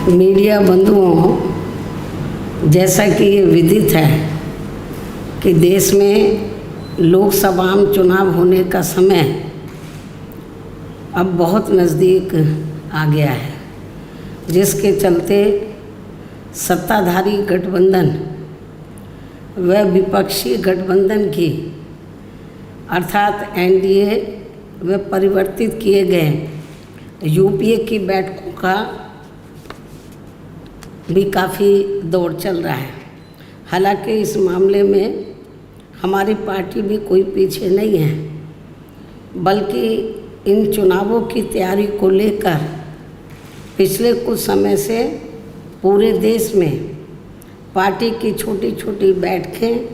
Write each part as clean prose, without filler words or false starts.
Media बंधुओं, जैसा कि ये विदित है कि देश में लोकसभा चुनाव होने का समय अब बहुत नज़दीक आ गया है, जिसके चलते सत्ताधारी गठबंधन व विपक्षी गठबंधन की अर्थात एनडीए व परिवर्तित किए गए यूपीए की बैठकों का भी काफ़ी दौर चल रहा है। हालांकि इस मामले में हमारी पार्टी भी कोई पीछे नहीं है, बल्कि इन चुनावों की तैयारी को लेकर पिछले कुछ समय से पूरे देश में पार्टी की छोटी छोटी बैठकें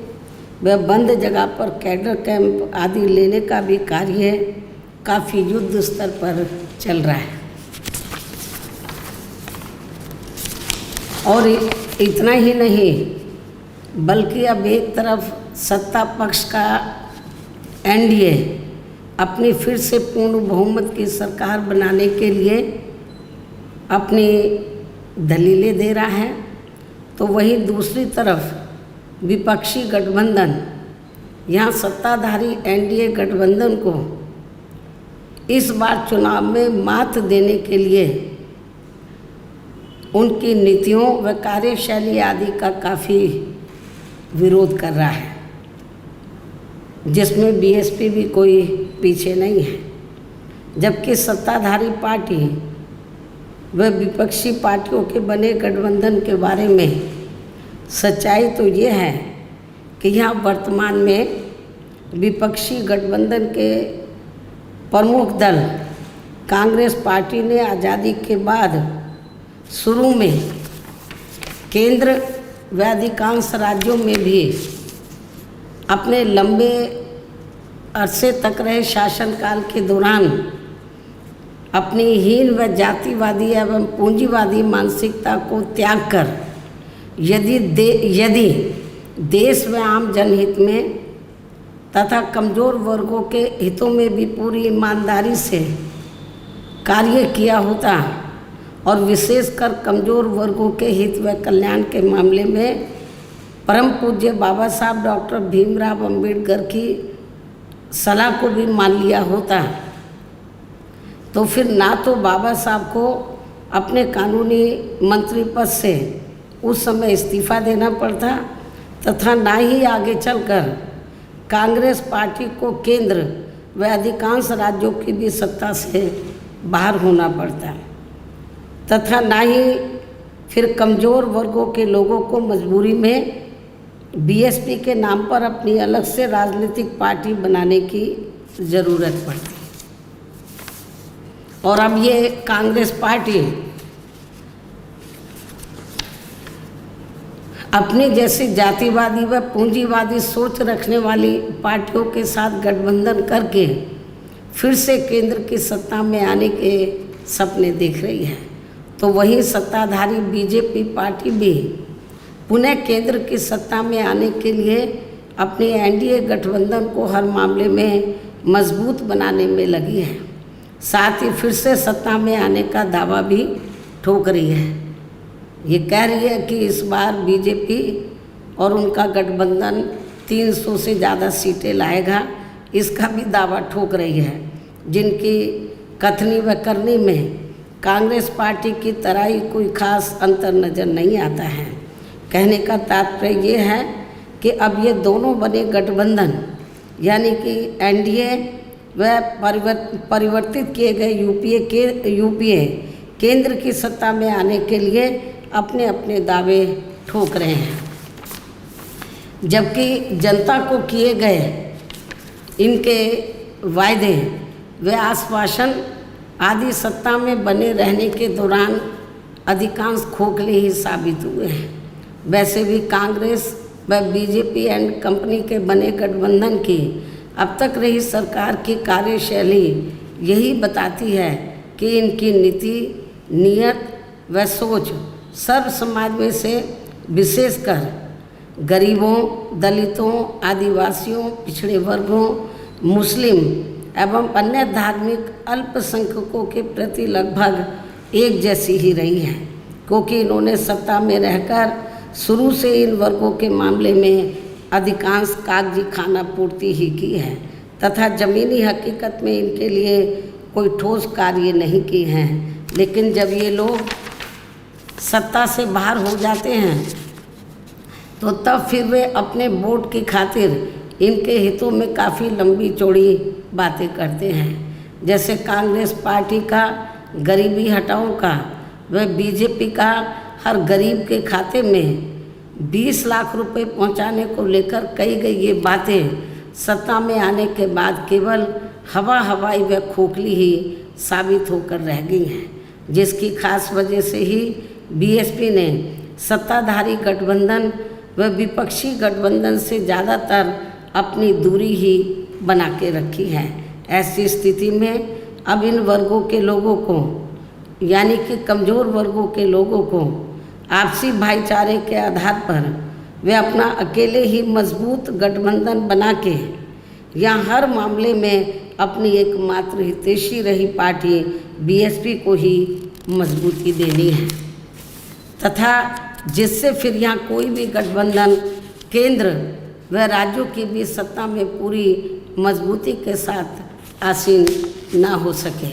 व बंद जगह पर कैडर कैंप आदि लेने का भी कार्य काफ़ी युद्ध स्तर पर चल रहा है। और इतना ही नहीं, बल्कि अब एक तरफ सत्ता पक्ष का एनडीए अपनी फिर से पूर्ण बहुमत की सरकार बनाने के लिए अपनी दलीलें दे रहा है, तो वहीं दूसरी तरफ विपक्षी गठबंधन यहाँ सत्ताधारी एनडीए गठबंधन को इस बार चुनाव में मात देने के लिए उनकी नीतियों व कार्यशैली आदि का काफ़ी विरोध कर रहा है, जिसमें बीएसपी भी कोई पीछे नहीं है। जबकि सत्ताधारी पार्टी व विपक्षी पार्टियों के बने गठबंधन के बारे में सच्चाई तो ये है कि यहाँ वर्तमान में विपक्षी गठबंधन के प्रमुख दल कांग्रेस पार्टी ने आज़ादी के बाद शुरू में केंद्र व अधिकांश राज्यों में भी अपने लंबे अरसे तक रहे शासनकाल के दौरान अपनी हीन व जातिवादी एवं पूंजीवादी मानसिकता को त्याग कर यदि देश व आम जनहित में तथा कमज़ोर वर्गों के हितों में भी पूरी ईमानदारी से कार्य किया होता और विशेषकर कमज़ोर वर्गों के हित व कल्याण के मामले में परम पूज्य बाबा साहब डॉक्टर भीमराव अंबेडकर की सलाह को भी मान लिया होता, तो फिर ना तो बाबा साहब को अपने कानूनी मंत्री पद से उस समय इस्तीफ़ा देना पड़ता तथा ना ही आगे चलकर कांग्रेस पार्टी को केंद्र व अधिकांश राज्यों की भी सत्ता से बाहर होना पड़ता तथा ना ही फिर कमज़ोर वर्गों के लोगों को मजबूरी में बीएसपी के नाम पर अपनी अलग से राजनीतिक पार्टी बनाने की ज़रूरत पड़ती। और अब ये कांग्रेस पार्टी अपनी जैसी जातिवादी व पूंजीवादी सोच रखने वाली पार्टियों के साथ गठबंधन करके फिर से केंद्र की सत्ता में आने के सपने देख रही है, तो वहीं सत्ताधारी बीजेपी पार्टी भी पुनः केंद्र की सत्ता में आने के लिए अपने एनडीए गठबंधन को हर मामले में मजबूत बनाने में लगी है। साथ ही फिर से सत्ता में आने का दावा भी ठोक रही है। ये कह रही है कि इस बार बीजेपी और उनका गठबंधन 300 से ज़्यादा सीटें लाएगा, इसका भी दावा ठोक रही है, जिनकी कथनी व करनी में कांग्रेस पार्टी की तरह ही कोई खास अंतर नज़र नहीं आता है। कहने का तात्पर्य ये है कि अब ये दोनों बने गठबंधन यानी कि एनडीए व परिवर्तित किए गए यूपीए केंद्र की सत्ता में आने के लिए अपने अपने दावे ठोक रहे हैं, जबकि जनता को किए गए इनके वायदे व आश्वासन आदि सत्ता में बने रहने के दौरान अधिकांश खोखले ही साबित हुए हैं। वैसे भी कांग्रेस व बीजेपी एंड कंपनी के बने गठबंधन की अब तक रही सरकार की कार्यशैली यही बताती है कि इनकी नीति, नीयत व सोच सर्व समाज में से विशेषकर गरीबों, दलितों, आदिवासियों, पिछड़े वर्गों, मुस्लिम एवं अन्य धार्मिक अल्पसंख्यकों के प्रति लगभग एक जैसी ही रही है। क्योंकि इन्होंने सत्ता में रहकर शुरू से इन वर्गों के मामले में अधिकांश कागजी खाना पूर्ति ही की है तथा ज़मीनी हकीकत में इनके लिए कोई ठोस कार्य नहीं किए हैं। लेकिन जब ये लोग सत्ता से बाहर हो जाते हैं तो तब फिर वे अपने वोट की खातिर इनके हितों में काफ़ी लंबी चौड़ी बातें करते हैं। जैसे कांग्रेस पार्टी का गरीबी हटाओ का व बीजेपी का हर गरीब के खाते में 20 लाख रुपए पहुंचाने को लेकर कही गई ये बातें सत्ता में आने के बाद केवल हवाई व खोखली ही साबित होकर रह गई हैं, जिसकी खास वजह से ही बीएसपी ने सत्ताधारी गठबंधन व विपक्षी गठबंधन से ज़्यादातर अपनी दूरी ही बना के रखी है। ऐसी स्थिति में अब इन वर्गों के लोगों को यानी कि कमज़ोर वर्गों के लोगों को आपसी भाईचारे के आधार पर वे अपना अकेले ही मजबूत गठबंधन बना के या हर मामले में अपनी एकमात्र हितैषी रही पार्टी बीएसपी को ही मजबूती देनी है तथा जिससे फिर यहाँ कोई भी गठबंधन केंद्र व राज्यों की भी सत्ता में पूरी मजबूती के साथ आसीन ना हो सके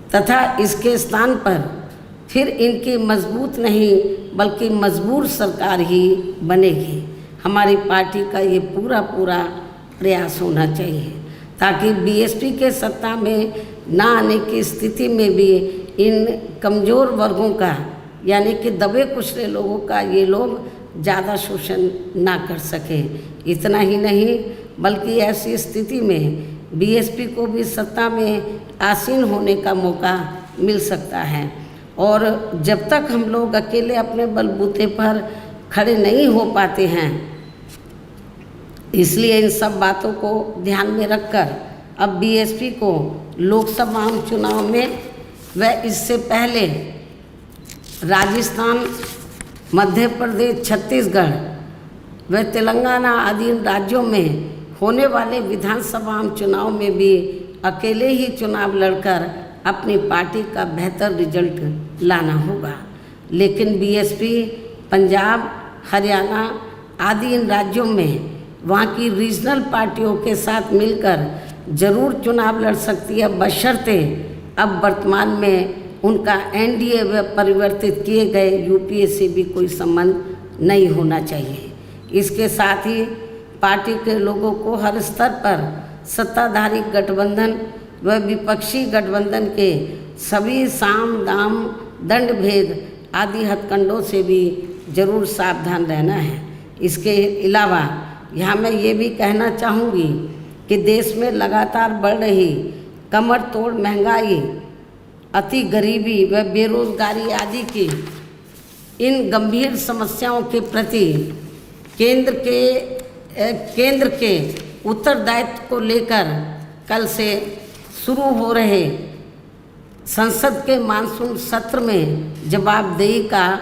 तथा इसके स्थान पर फिर इनकी मजबूत नहीं बल्कि मजबूर सरकार ही बनेगी। हमारी पार्टी का ये पूरा प्रयास होना चाहिए ताकि बीएसपी के सत्ता में ना आने की स्थिति में भी इन कमज़ोर वर्गों का यानी कि दबे कुचले लोगों का ये लोग ज़्यादा शोषण ना कर सके। इतना ही नहीं बल्कि ऐसी स्थिति में बीएसपी को भी सत्ता में आसीन होने का मौका मिल सकता है। और जब तक हम लोग अकेले अपने बलबूते पर खड़े नहीं हो पाते हैं, इसलिए इन सब बातों को ध्यान में रखकर अब बीएसपी को लोकसभा चुनाव में व इससे पहले राजस्थान, मध्य प्रदेश, छत्तीसगढ़ व तेलंगाना आदि राज्यों में होने वाले विधानसभा चुनाव में भी अकेले ही चुनाव लड़कर अपनी पार्टी का बेहतर रिजल्ट लाना होगा। लेकिन बीएसपी पंजाब, हरियाणा आदि इन राज्यों में वहाँ की रीजनल पार्टियों के साथ मिलकर जरूर चुनाव लड़ सकती है, बशर्ते अब वर्तमान में उनका एनडीए व परिवर्तित किए गए यूपीए से भी कोई संबंध नहीं होना चाहिए। इसके साथ ही पार्टी के लोगों को हर स्तर पर सत्ताधारी गठबंधन व विपक्षी गठबंधन के सभी साम दाम दंड भेद आदि हथकंडों से भी जरूर सावधान रहना है। इसके अलावा यहाँ मैं ये भी कहना चाहूँगी कि देश में लगातार बढ़ रही कमर तोड़ महंगाई, अति गरीबी व बेरोजगारी आदि की इन गंभीर समस्याओं के प्रति केंद्र के उत्तरदायित्व को लेकर कल से शुरू हो रहे संसद के मानसून सत्र में जवाबदेही का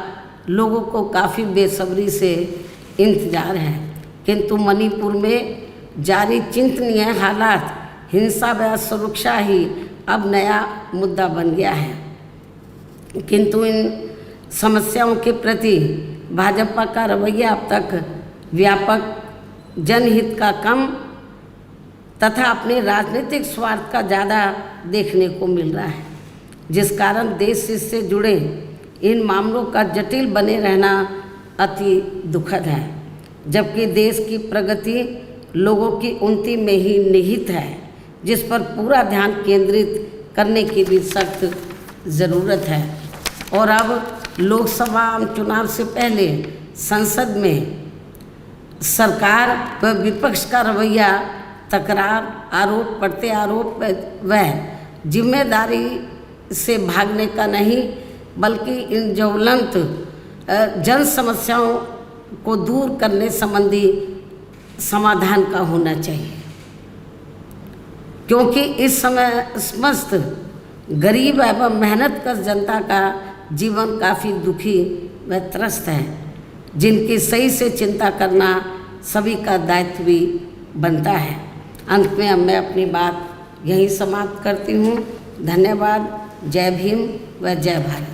लोगों को काफ़ी बेसब्री से इंतज़ार है। किंतु मणिपुर में जारी चिंतनीय हालात, हिंसा व सुरक्षा ही अब नया मुद्दा बन गया है। किंतु इन समस्याओं के प्रति भाजपा का रवैया अब तक व्यापक जनहित का कम तथा अपने राजनीतिक स्वार्थ का ज़्यादा देखने को मिल रहा है, जिस कारण देश से जुड़े इन मामलों का जटिल बने रहना अति दुखद है। जबकि देश की प्रगति लोगों की उन्नति में ही निहित है, जिस पर पूरा ध्यान केंद्रित करने की भी सख्त ज़रूरत है। और अब लोकसभा चुनाव से पहले संसद में सरकार व विपक्ष का रवैया तकरार, आरोप प्रत्यारोप व जिम्मेदारी से भागने का नहीं बल्कि इन ज्वलंत जन समस्याओं को दूर करने संबंधी समाधान का होना चाहिए, क्योंकि इस समय समस्त गरीब एवं मेहनतकश जनता का जीवन काफ़ी दुखी व त्रस्त है, जिनकी सही से चिंता करना सभी का दायित्व भी बनता है। अंत में अब मैं अपनी बात यहीं समाप्त करती हूँ। धन्यवाद। जय भीम व जय भारत।